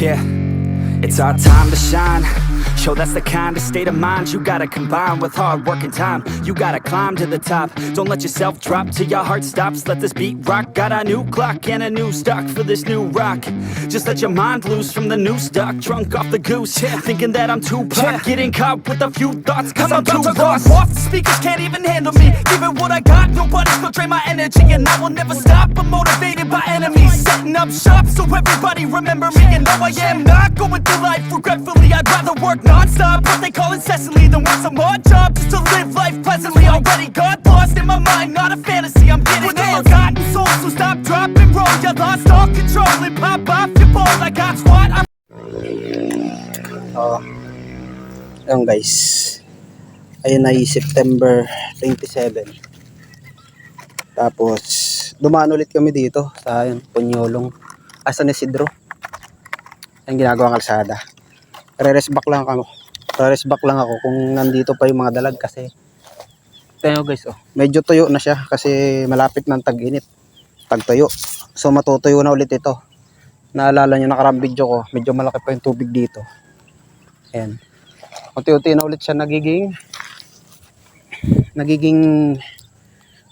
Yeah, it's our time to shine. Yo, that's the kind of state of mind you gotta combine with hard work and time. You gotta climb to the top. Don't let yourself drop till your heart stops. Let this beat rock. Got a new clock and a new stock for this new rock. Just let your mind loose from the new stock. Drunk off the goose, thinking that I'm too pop. Getting caught with a few thoughts cause I'm too lost. Off the speakers can't even handle me. Giving what I got, nobody's gonna drain my energy. And I will never stop, I'm motivated by enemies. Setting up shop so everybody remember me. And no, I am not going through life regretfully. I'd rather work non-stop, but they call incessantly, than work some odd job just to live life pleasantly. Already got lost in my mind, not a fantasy. I'm getting a forgotten soul, so stop, drop, and roll. You lost all control and pop off your ball. I got squat. Ayun guys, ayun ay September 27. Tapos dumaan ulit kami dito sa Punyolong, San Isidro. Ang ginagawang kalsada. Re-rest back lang ako kung nandito pa yung mga dalag kasi tayo guys, medyo tuyo na siya kasi malapit ng tag-init, tag-tuyo. So matutuyo na ulit ito. Naalala nyo nakarang video ko, medyo malaki pa yung tubig dito. Ayan. Unti-unti na ulit siya nagiging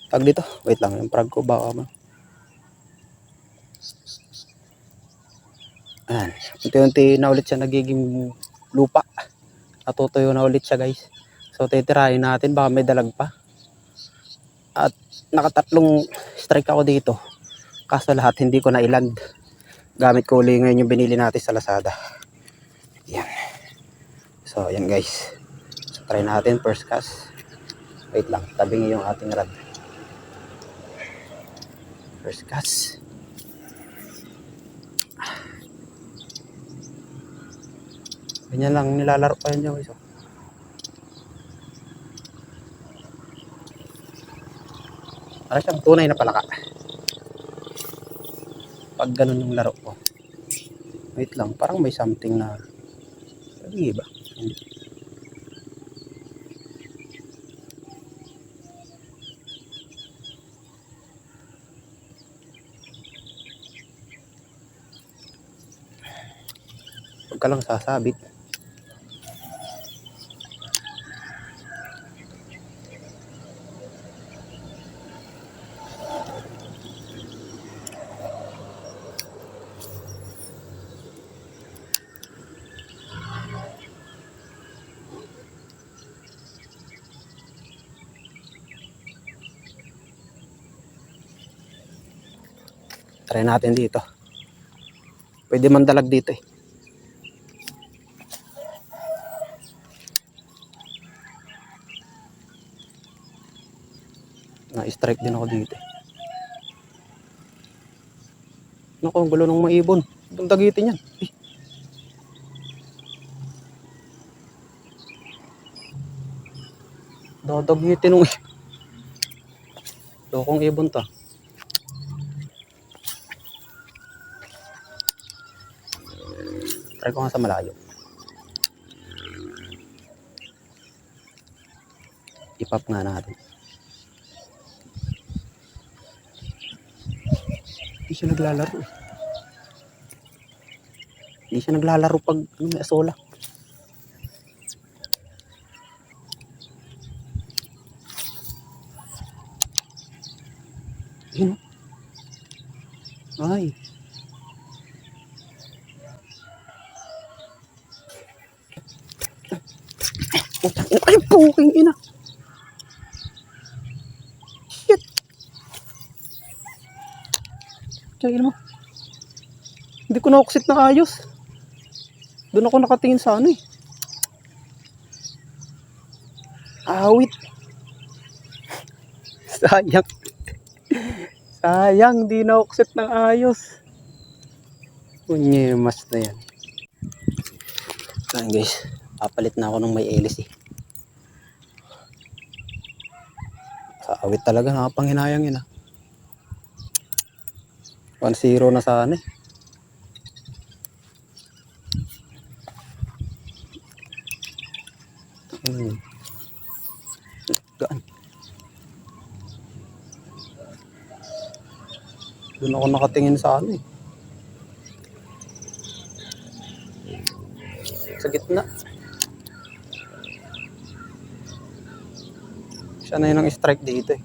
tag dito. Wait lang, yung prag ko baka mo. Ayan. Unti-unti na ulit siya nagiging lupa. Natutuyo na ulit siya guys. So titirahin natin, baka may dalag pa. At nakatatlong strike ako dito. Kaso lahat hindi ko na iland. Gamit ko uli ngayon yung binili natin sa Lazada. Yan. So yan guys. So, try natin first cast. Wait lang, tabingi yung ating rod. First cast. Ganyan lang nilalaro pa yun guys. Para siyang tunay na palaka. Pag ganun yung laro ko. Wait lang, parang may something na iba. Huwag ka lang sasabit. Try natin dito. Pwede man dalag dito eh. Na-strike din ako dito eh. Naku, ang gulo ng mga ibon. Itong dagitin yan. Eh. Dadagitin ng lokong ibon to. Try ko nga sa malayo. I-pop nga natin. Hindi siya naglalaro. Hindi siya naglalaro pag may asola. Yun. Ay. Ay, puking ina. Shit. Kaya mo. Hindi ko na-oxit na ayos. Doon ako nakatingin sa ano eh. Awit. Sayang. Sayang, di na-oxit ng ayos. Kunyemas na yan. Ayan guys, papalit na ako ng may hélice eh. Sa awit talaga, nakapanghinayang yun ah. 1-0 na sana eh. Gaan. Doon ako nakatingin sa ano eh. sa gitna. Siya na yun ang strike dito eh.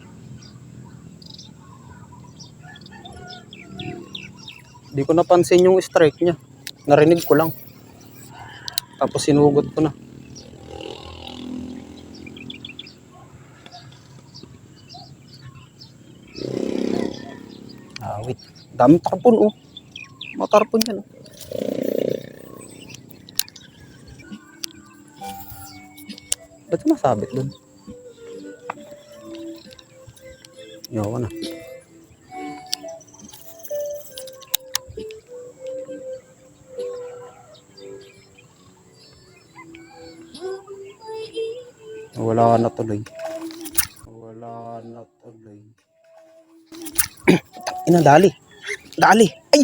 Di ko napansin yung strike niya. Narinig ko lang. Tapos sinugot ko na. Wait. Dami tarpon oh. Matarpon yan oh. Ba't masabit dun? Yawa na. Wala na tuloy. Wala na tuloy. Ina, dali. Dali. Ay!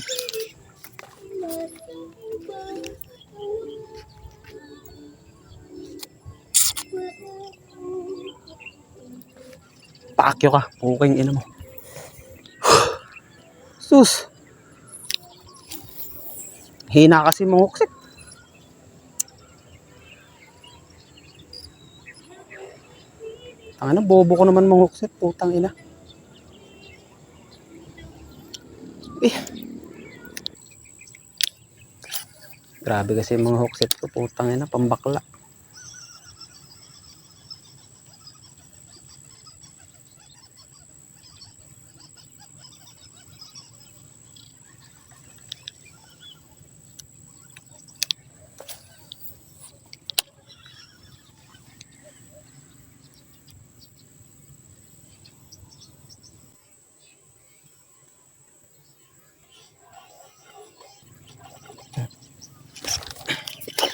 Paakyo ka. Puking ina mo. Sus. Hina kasi mga huksit. Tangina, bobo ko naman mga huksit. Putang ina. Eh. Grabe kasi mga huksit ko. Putang ina, pambakla.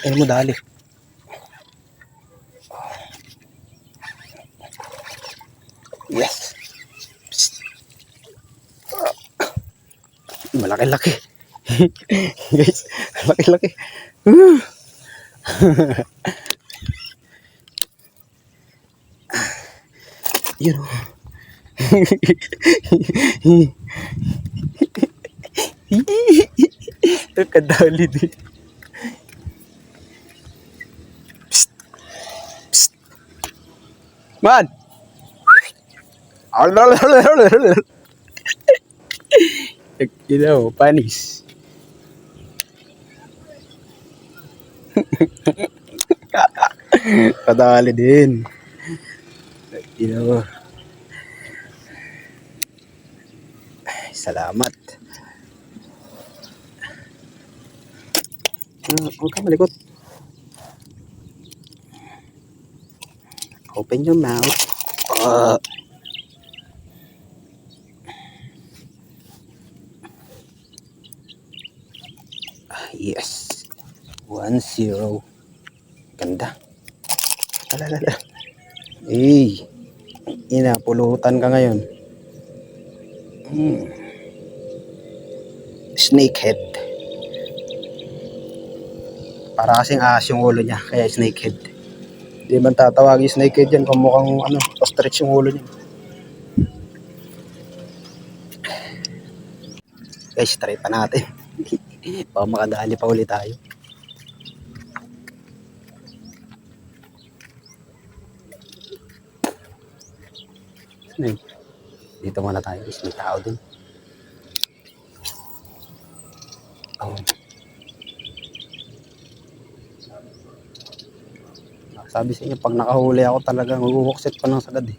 Ano mo dali? Yes. Psst. Malaki-laki. Guys, malaki-laki. Yun oh. Kadali din. Man! Ginaw, panis. Kadali din. Ginaw. Salamat. Huwag ka malikot. Open your mouth. Yes. 1-0. Ganda. Alalala. Inapulutan ka ngayon. Snakehead. Para kasing ahas yung ulo niya. Kaya snakehead. Di man tatawagin snakehead yan kung mukhang ostrich yung ulo niya. Guys, try pa natin. Baka makadali pa ulit tayo. Dito muna tayo. May tao din. Sabi sa inyo, pag nakahuli ako talagang huhuksit pa ng sagad eh.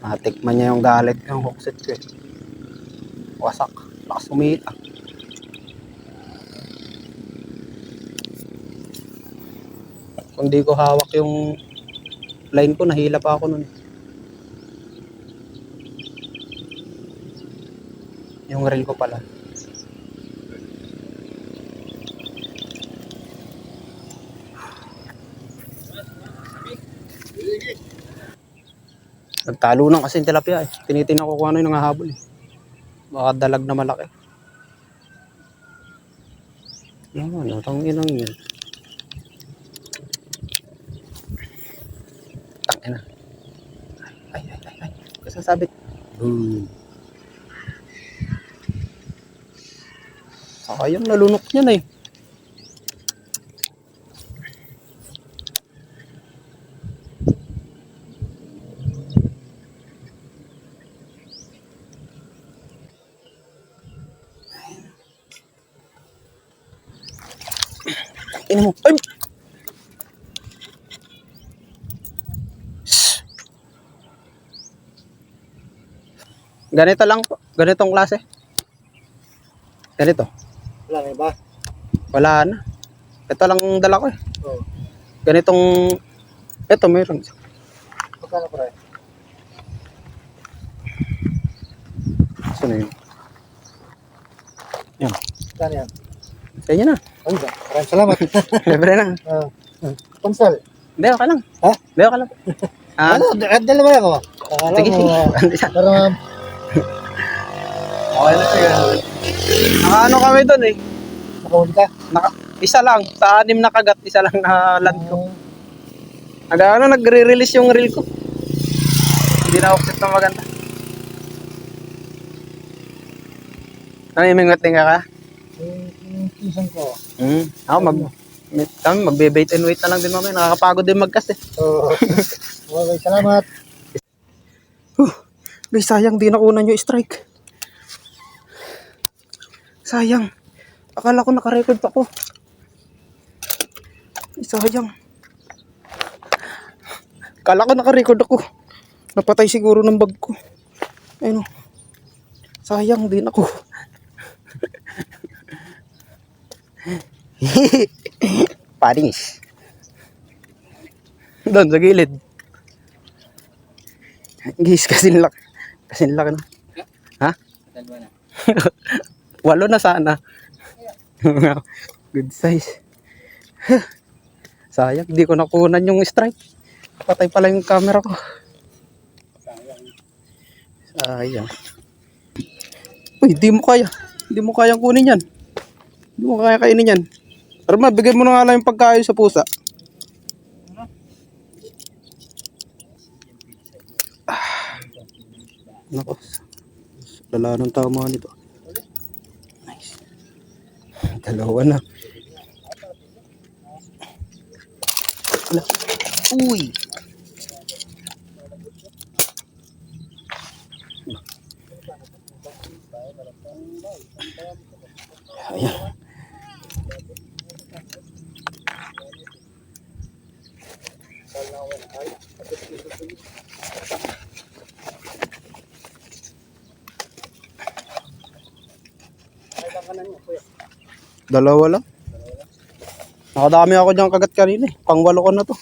Matikman niya yung galit ng huksit ko eh. Wasak. Lakas umita. Kung di ko hawak yung line ko, nahila pa ako nun. Yung reel ko pala. Nagtalo lang kasi yung tilapia eh. Tinitingnan ko kung ano yung nangahabol eh. Baka dalag na malaki. Yan, tangin yun. Tangin na. Ay. Kasasabit. Boom. Saka yung nalunok niyan eh. ina mo. Ay! Shh. Ganito lang po. Ganitong klase. Ganito. Wala na iba? Wala na. Ito lang dala ko eh. Oo. Ganitong, ito mayroon. Magkano pre? Saan na yun? Yan. Magkano yan? Sa inyo na. Ay ba? Maraming salamat. Libre na. Pansal. Hindi, okay lang. Ha? Hindi, okay lang. Ah, Ano? Dalawa ako. Akala sige, mo. sige. Parang Okay na sige. Nakaano kami doon eh. nakahuli ka. Isa lang. Sa 6 na kagat, isa lang na land ko. Nagre-release yung reel ko. Hindi na offset na maganda. Namimingot-ting ka? Yung season ko. Ako kami magbe-bait and wait na lang din mamaya. Nakakapagod din mag-cast eh. Oo. Okay, salamat. Guys, sayang di nakunan yung strike. Sayang. Akala ko nakarecord ako. Ay, sayang. Akala ko nakarecord ako. Napatay siguro ng bag ko. Ayun o. Sayang din ako. Paris. Doon sa gilid. Guys, kasing laki. Kasing laki na. Ha? 8 na sana. Good size. Sayang, di ko nakunan yung strike. Patay pala yung camera ko. Sayang. Uy, di mo kaya. Di mo kayang kunin yan. Di mo kaya kainin yan. Pero bigay mo na nga lang yung pagkain sa pusa. Nako. Lala ng tama nito. Nice. Dalawa na. Ala. Uy. Ayan. Dalawa lang. Nakadami ako dyan kagat kanina eh. Pang-8 ko na to.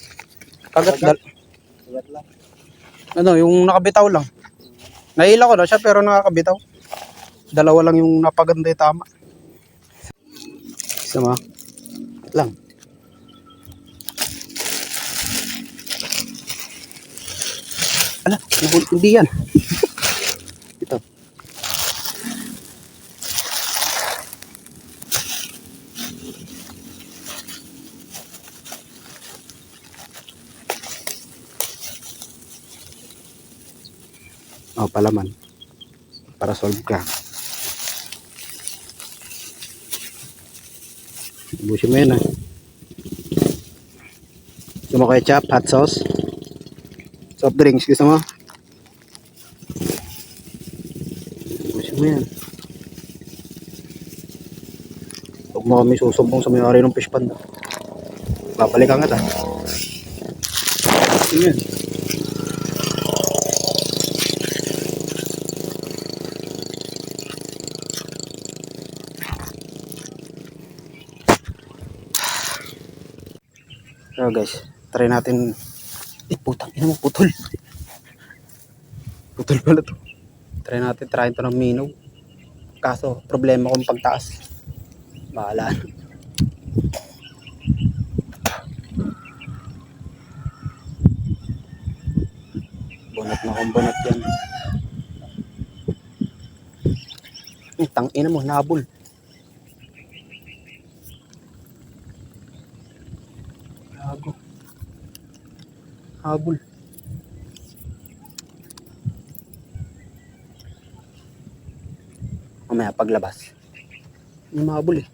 Kagat. Ano, yung nakabitaw lang. Naila ko na siya pero nakakabitaw. Dalawa lang yung napaganda tama. Isa ma. Lang. Ala, hindi yan. Ito. Oh, palaman. Para solve ka. Ubusin mo yun ah. Gusto mo ketchup, hot sauce, soft drinks, gusto mo? Ubusin mo yan. Huwag mo kami susumbong sa may-ari ng fish pond. Babalikan ka ta. Yan. So guys, try natin. Putang ina mo, putol. Putol pala to. Try natin, try ito ng minog. Kaso, problema kong pagtaas. Bahala. Bunot na kong bunot yan. Tang ina mo, nabol. Gago. Habol. Mamaya paglabas. Yung mahabol eh.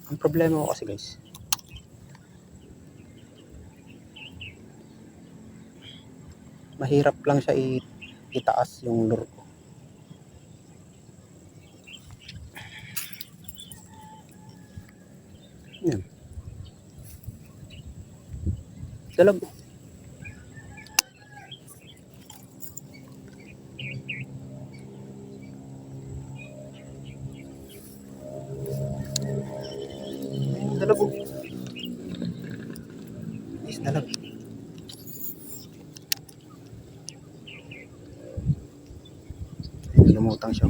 Ang problema ko kasi guys. Mahirap lang siya itaas yung lure ko. Dalag. Dalag. Is dalag. Ay, lumutang siya.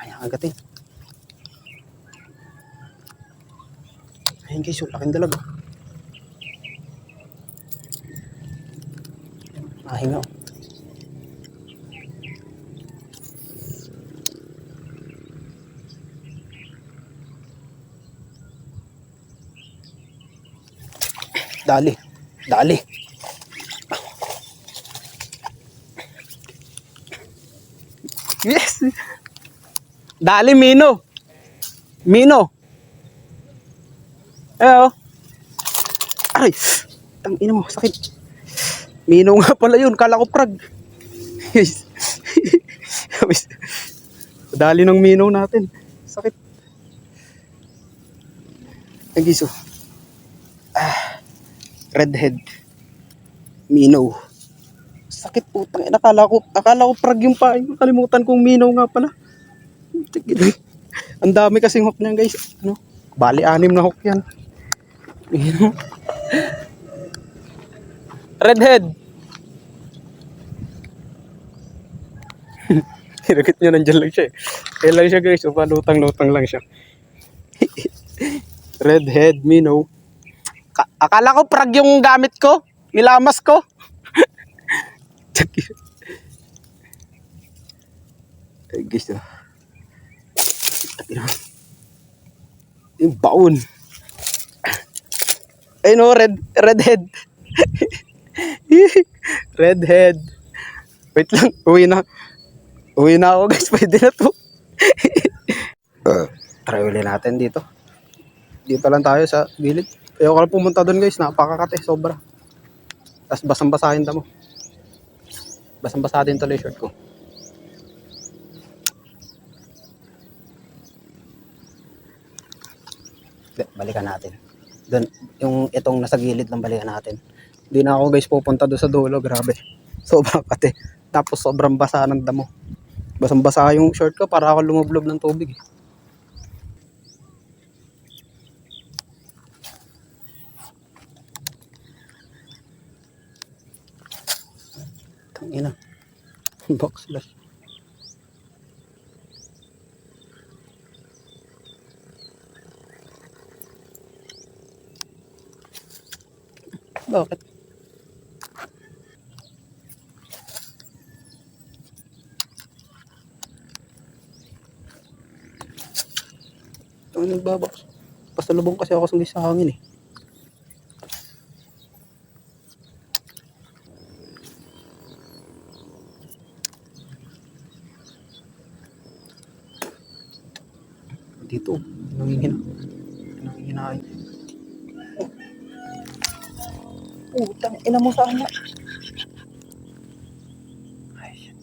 Ay, agatin. Ayun guys, yung laking dalag. Mahinga. Dali. Dali. Yes. Dali, Mino. Mino. Eh, oh. Ay. Tang ina mo, sakit. Mino nga pala yun. Kala ko prag. Yes. Dali ng mino natin. Sakit. Ang giso. Redhead. Mino. Sakit putang ina. Akala ko prag yung pain. Kalimutan kong mino nga pala. Ang dami kasing hook niyan guys. Ano? Bali 6 na hook yan. Mino. Redhead. Hiragit nyo nandyan lang siya eh. Kaya lang siya guys. Lutang-lutang lang siya. Redhead, Mino. Akala ko prag yung gamit ko. Nilamas ko. Ay guys ah. Yung baon. Ay no, redhead. Redhead. Wait lang, uwi na ako guys, pwede na to. Try ulit natin dito. Dito lang tayo sa gilid. Ayoko lang pumunta doon guys, napakakate, sobra. Tapos basang-basahin mo. Basang-basa din tuloy shirt ko. Balikan natin. Doon, yung itong nasa gilid lang balikan natin. Hindi na ako guys pupunta doon sa dulo, grabe. Sobrang kate. Tapos sobrang basa ng damo. Basang-basa yung shirt ko para ako lumublob ng tubig. Tangina. Box slash. Bakit? Ito nagbabox. Pasalubong kasi ako sa hangin eh. Dito, nangihina. Putang ina mo sana. Ay.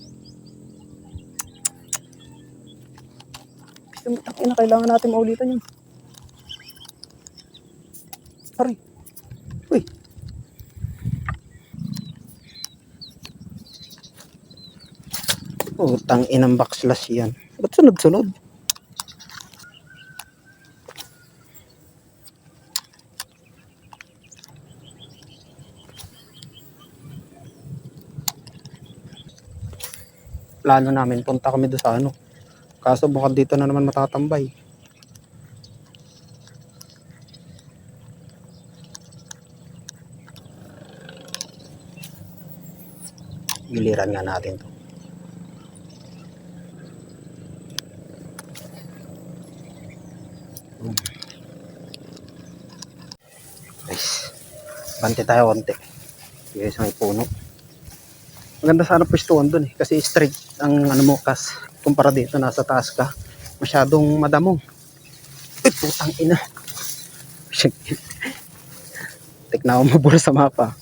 Putang ina, kailangan natin maulitan yun. Sorry. Uy. Putang inang backslash yan. Ba't sunod-sunod? Plano namin, punta kami doon sa ano. Kaso baka dito na naman matatambay. Giliran nga natin to. Guys, bante tayo konti. Guys, may puno. Maganda sana pwestuhan doon eh. Kasi straight ang ano mo kas. Kumpara dito nasa taas ka. Masyadong madamo. Uy, putang ina. Tek na ako mabura sa mapa.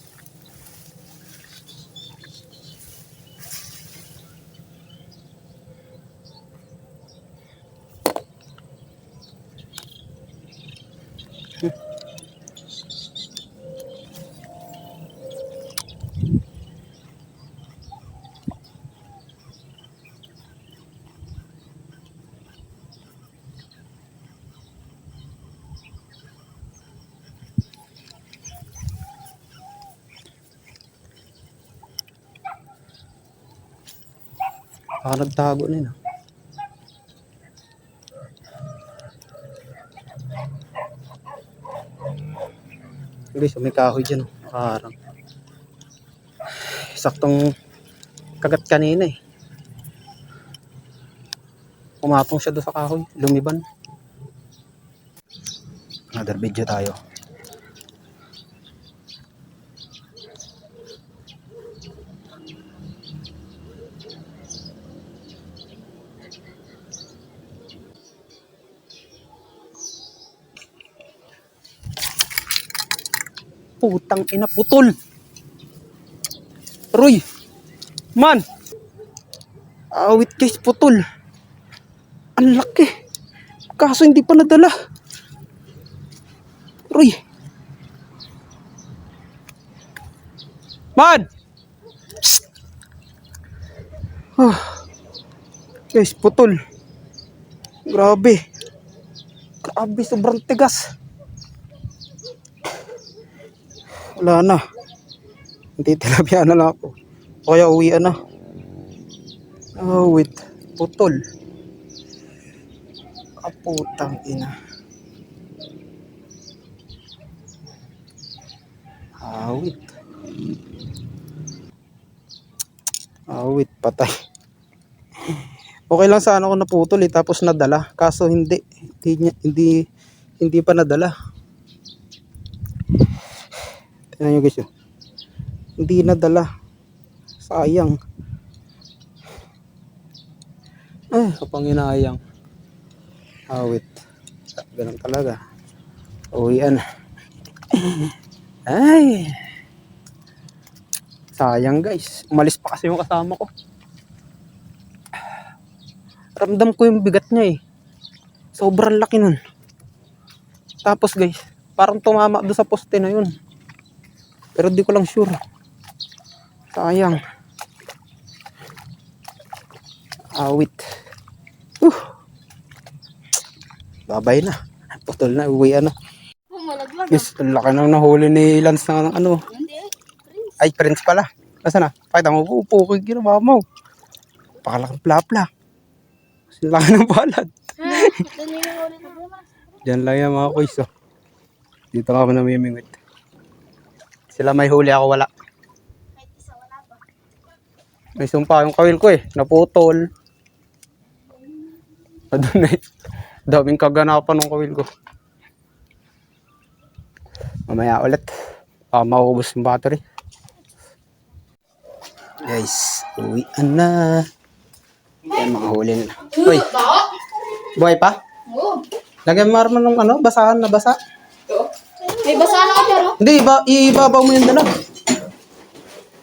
Baka nagtago na yun. Guys, may kahoy dyan. Nakaharang. Saktong kagat kanina eh. Umapong siya doon sa kahoy. Lumiban. Another video tayo. Putang ina, putol. Roy. Man. Awit guys, putol. Ang laki. Kaso hindi pa nadala. Roy. Man. Oh. Guys, putol. Grabe. Grabe, sobrang tigas. Wala na. Hindi tilapia na lang ako. O kaya uwian na. Oh, wait. Putol. Kaputang ina. Awit. Awit, patay. Okay lang sana ako naputol eh, tapos nadala. Kaso hindi. Hindi pa nadala. Tingnan nyo guys yun. Hindi nadala. Sayang. Ay, kapanginayang. Awit. Ganun talaga. Uwian. Ay. Sayang guys. Umalis pa kasi yung kasama ko. Ramdam ko yung bigat niya eh. Sobrang laki nun. Tapos guys, parang tumama doon sa poste na yun. Pero di ko lang sure. Sayang. Awit. Babay na. Putol na. Uwi na. Yes, ang laki nang nahuli ni Lance na ano. Ay, Prince pala. Nasaan na? Pakita mo. Pukig yun. Mamaw. Pakalakang plapla. Ang laki ng palad. Diyan lang yan mga kuys. Oh. Dito kami namimingwit. Sila may huli, ako wala. May sumpa yung kawil ko eh. Naputol. Doon eh. Daming kaganapan ng kawil ko. Mamaya ulit. Maubos yung battery. Guys, uwian na. Yan mga huli nila. Uy, buhay pa? Oo. Lagyan mo naman ng ano, basahan na basa. May basa na ka dyan, oh. Hindi, ibabaw mo yung dala.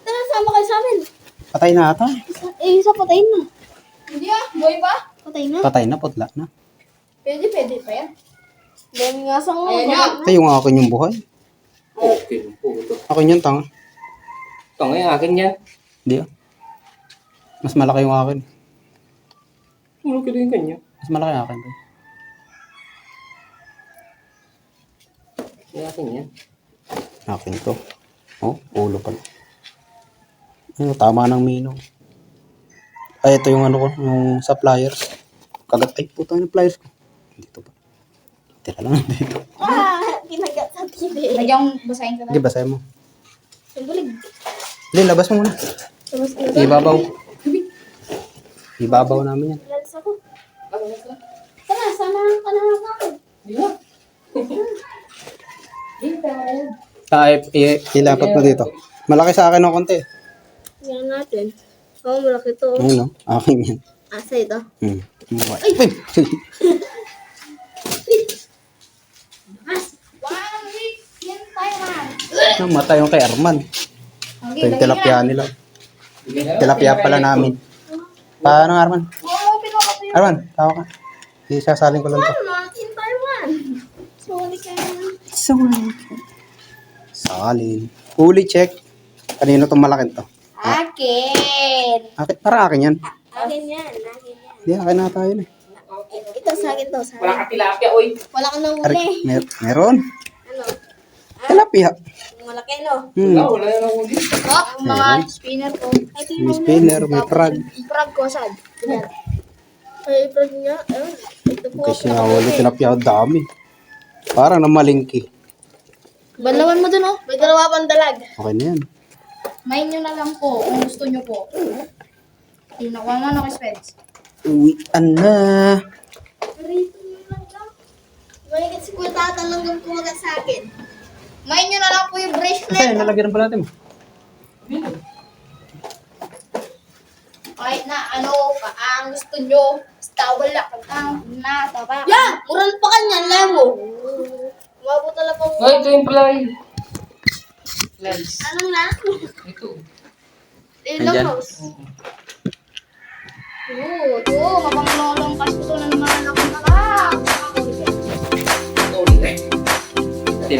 Tara, sama kayo sa amin. Patay na ata. Isa patayin na. Hindi ah, buhay ba? Patay na. Patay na, putla na. Pwede pa yan. Dami nga sa mga. Ayan na. Ito yung akin yung buhay. Okay po ito. Akin yung tanga. Ito ngayon, akin yan. Hindi ah. Mas malaki yung akin. Ano kilo yung kanya? Mas malaki yung akin. Yung akin yan. Akin to. Oh, ulo pala. Ano, tama ng minong. Ay, ito yung ano ko, yung sa pliers. Kagat, ay puta yung pliers ko. Dito ba? Tira lang dito. Ah, kinagat sa TV. Lagyan basahin ka na. Hindi, basahin mo. Sumbulig. Hindi, labas mo muna. Tapos Ibabaw. Ibabaw namin yan. Lalas ako. Tara, sana ka na lang ako. Ilapat mo dito. Malaki sa akin ng konti. Yan natin. Oo, malaki to. Ayun no, akin yan. Asa ito? Ay! Wow, Rick! Yan tayo man. Namatay yung kay Arman. Ito yung tilapia nila. Tilapia pala namin. Paano Arman? Oo, pinaka yun. Arman, tawa ka. Isasalin ko lang to. Yan tayo man. Sorry ka na. Salin. Huli check. Kanino itong malaking to? Akin. Akin, parang akin yan. Akin yan. Akin yan. Hindi, akin na tayo na. Ito sa akin to. Sa Wala akin. ka tilapia, oy. Wala ka nang Ari, huli. meron. Ano? Tilapia. Malaki, no? Wala yan ako ulit. Oh, yung mga spinner ko. Ay, ito yung May mga- spinner, may frog. Yung frog ko, saan? Yan. Ay, frog niya. Ayun. Ito po. Kasi nakahuli tilapia, dami. Parang namalingki. Banlawan mo dun, oh. May dalawa pang dalag. Okay na yan. Main nyo na lang po kung gusto nyo po. Yung nakuha nga na kay Spence. Uwian na. Rito nyo lang lang. Mahigit si Kuya tatanggap kumagat sa akin. Main nyo na lang po yung bracelet. nalagyan pa natin mo. Kahit na ano, ang gusto nyo. Basta wala kang natapa. Yan! Mural pa kanyan, lemo. Umabot na lang po. Ay, ito yung pala yun. Lens. Anong na? Ito. Ilang Nandyan? house? Oo, ito. Mapanglolong kasto na naman ako na. Ito ulit eh.